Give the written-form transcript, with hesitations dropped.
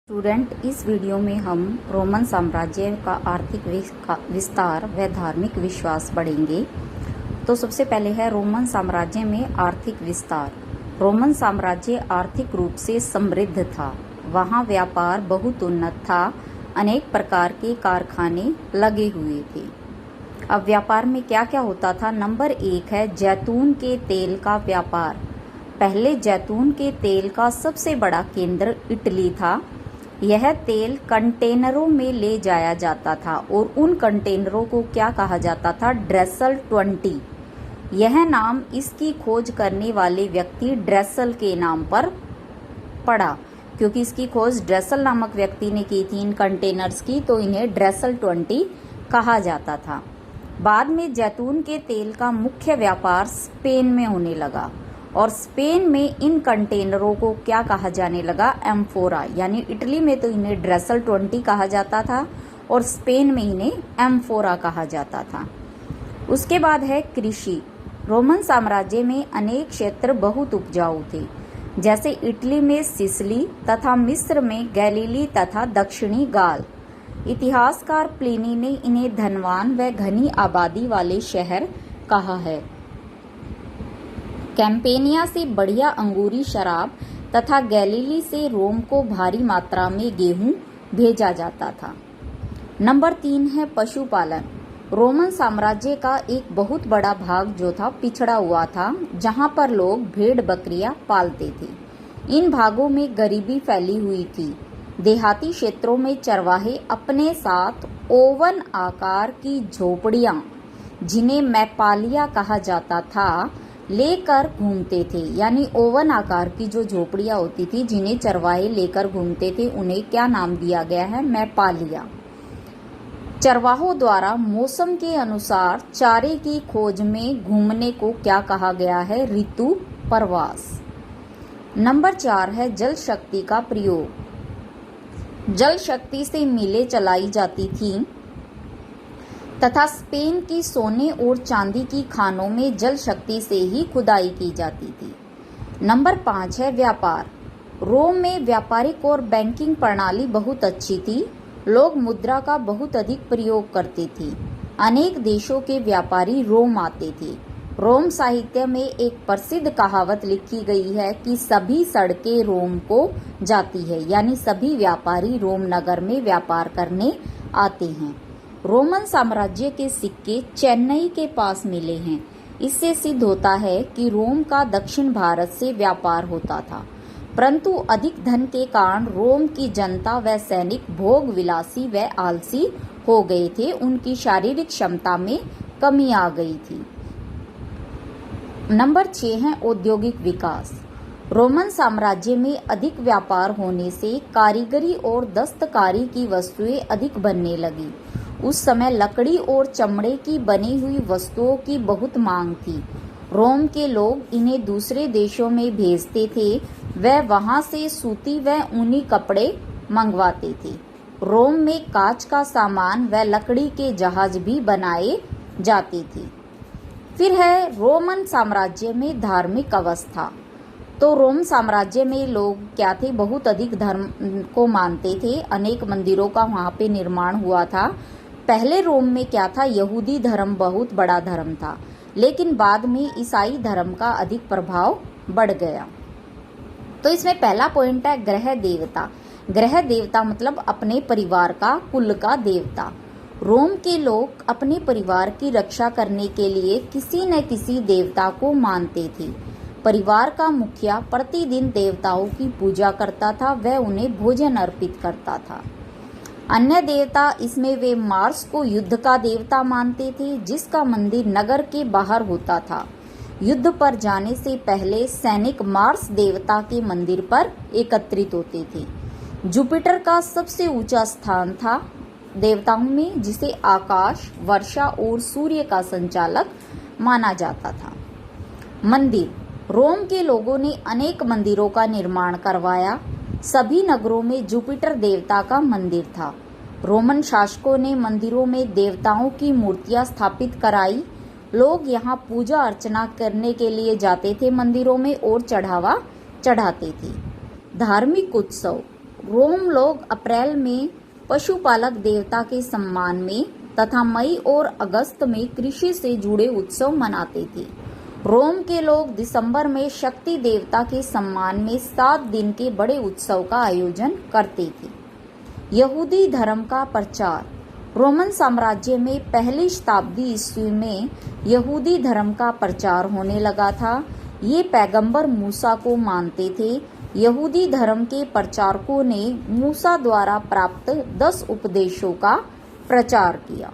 Student, इस video में हम रोमन साम्राज्य का आर्थिक विस्तार व धार्मिक विश्वास पढ़ेंगे। तो सबसे पहले है रोमन साम्राज्य में आर्थिक विस्तार। रोमन साम्राज्य आर्थिक रूप से समृद्ध था। वहाँ व्यापार बहुत उन्नत था। अनेक प्रकार के कारखाने लगे हुए थे। अब व्यापार में क्या क्या होता था? नंबर 1 है जैतून के तेल का व्यापार। पहले जैतून के तेल का सबसे बड़ा केंद्र इटली था। यह तेल कंटेनरों में ले जाया जाता था और उन कंटेनरों को क्या कहा जाता था? ड्रेसल 20। यह नाम इसकी खोज करने वाले व्यक्ति ड्रेसल के नाम पर पड़ा, क्योंकि इसकी खोज ड्रेसल नामक व्यक्ति ने की थी इन कंटेनर्स की, तो इन्हें ड्रेसल 20 कहा जाता था। बाद में जैतून के तेल का मुख्य व्यापार स्पेन में होने लगा और स्पेन में इन कंटेनरों को क्या कहा जाने लगा? एम्फोरा। यानी इटली में तो इन्हें ड्रेसल 20 कहा जाता था और स्पेन में इन्हें एम्फोरा कहा जाता था। उसके बाद है कृषि। रोमन साम्राज्य में अनेक क्षेत्र बहुत उपजाऊ थे, जैसे इटली में सिसिली तथा मिस्र में गैलीली तथा दक्षिणी गाल। इतिहासकार प्लिनी ने इन्हें धनवान व घनी आबादी वाले शहर कहा है। कैंपेनिया से बढ़िया अंगूरी शराब तथा गैलीली से रोम को भारी मात्रा में गेहूं भेजा जाता था। नंबर 3 है पशुपालन। रोमन साम्राज्य का एक बहुत बड़ा भाग जो था पिछड़ा हुआ था, जहां पर लोग भेड़ बकरियां पालते थे। इन भागों में गरीबी फैली हुई थी। देहाती क्षेत्रों में चरवाहे अपने साथ ओवन आकार की झोपड़ियां, जिन्हें मैपालिया कहा जाता था, लेकर घूमते थे। यानी ओवन आकार की जो झोपड़ियां होती थी जिन्हें चरवाहे लेकर घूमते थे, उन्हें क्या नाम दिया गया है? मैपालिया। चरवाहों द्वारा मौसम के अनुसार चारे की खोज में घूमने को क्या कहा गया है? ऋतु प्रवास। नंबर 4 है जल शक्ति का प्रयोग। जल शक्ति से मिलें चलाई जाती थी तथा स्पेन की सोने और चांदी की खानों में जल शक्ति से ही खुदाई की जाती थी। नंबर 5 है व्यापार। रोम में व्यापारिक और बैंकिंग प्रणाली बहुत अच्छी थी। लोग मुद्रा का बहुत अधिक प्रयोग करते थे। अनेक देशों के व्यापारी रोम आते थे। रोम साहित्य में एक प्रसिद्ध कहावत लिखी गई है कि सभी सड़कें रोम को जाती है। यानी सभी व्यापारी रोम नगर में व्यापार करने आते हैं। रोमन साम्राज्य के सिक्के चेन्नई के पास मिले हैं। इससे सिद्ध होता है कि रोम का दक्षिण भारत से व्यापार होता था, परंतु अधिक धन के कारण रोम की जनता व सैनिक भोग विलासी व आलसी हो गए थे। उनकी शारीरिक क्षमता में कमी आ गई थी। नंबर 6 है औद्योगिक विकास। रोमन साम्राज्य में अधिक व्यापार होने से कारीगरी और दस्तकारी की वस्तुएं अधिक बनने लगी। उस समय लकड़ी और चमड़े की बनी हुई वस्तुओं की बहुत मांग थी। रोम के लोग इन्हें दूसरे देशों में भेजते थे व वहां से सूती व ऊनी कपड़े मंगवाते थे। रोम में कांच का सामान व लकड़ी के जहाज भी बनाए जाते थे। फिर है रोमन साम्राज्य में धार्मिक अवस्था। तो रोम साम्राज्य में लोग क्या थे? बहुत अधिक धर्म को मानते थे। अनेक मंदिरों का वहां पे निर्माण हुआ था। पहले रोम में क्या था? यहूदी धर्म बहुत बड़ा धर्म था, लेकिन बाद में ईसाई धर्म का अधिक प्रभाव बढ़ गया। तो इसमें पहला पॉइंट है ग्रह देवता। ग्रह देवता मतलब अपने परिवार का, कुल का देवता। रोम के लोग अपने परिवार की रक्षा करने के लिए किसी न किसी देवता को मानते थे। परिवार का मुखिया प्रतिदिन देवताओं की पूजा करता था व उन्हें भोजन अर्पित करता था। अन्य देवता इसमें वे मार्स को युद्ध का देवता मानते थे, जिसका मंदिर नगर के बाहर होता था। युद्ध पर जाने से पहले सैनिक मार्स देवता के मंदिर पर एकत्रित होते थे। जुपिटर का सबसे ऊंचा स्थान था देवताओं में, जिसे आकाश, वर्षा और सूर्य का संचालक माना जाता था। मंदिर। रोम के लोगों ने अनेक मंदिरों का निर्माण करवाया। सभी नगरों में जुपिटर देवता का मंदिर था। रोमन शासकों ने मंदिरों में देवताओं की मूर्तियां स्थापित कराई। लोग यहाँ पूजा अर्चना करने के लिए जाते थे मंदिरों में और चढ़ावा चढ़ाते थे। धार्मिक उत्सव। रोम लोग अप्रैल में पशुपालक देवता के सम्मान में तथा मई और अगस्त में कृषि से जुड़े उत्सव मनाते थे। रोम के लोग दिसंबर में शक्ति देवता के सम्मान में 7 दिन के बड़े उत्सव का आयोजन करते थे। यहूदी धर्म का प्रचार। रोमन साम्राज्य में पहली शताब्दी ईस्वी में यहूदी धर्म का प्रचार होने लगा था। ये पैगंबर मूसा को मानते थे। यहूदी धर्म के प्रचारकों ने मूसा द्वारा प्राप्त 10 उपदेशों का प्रचार किया।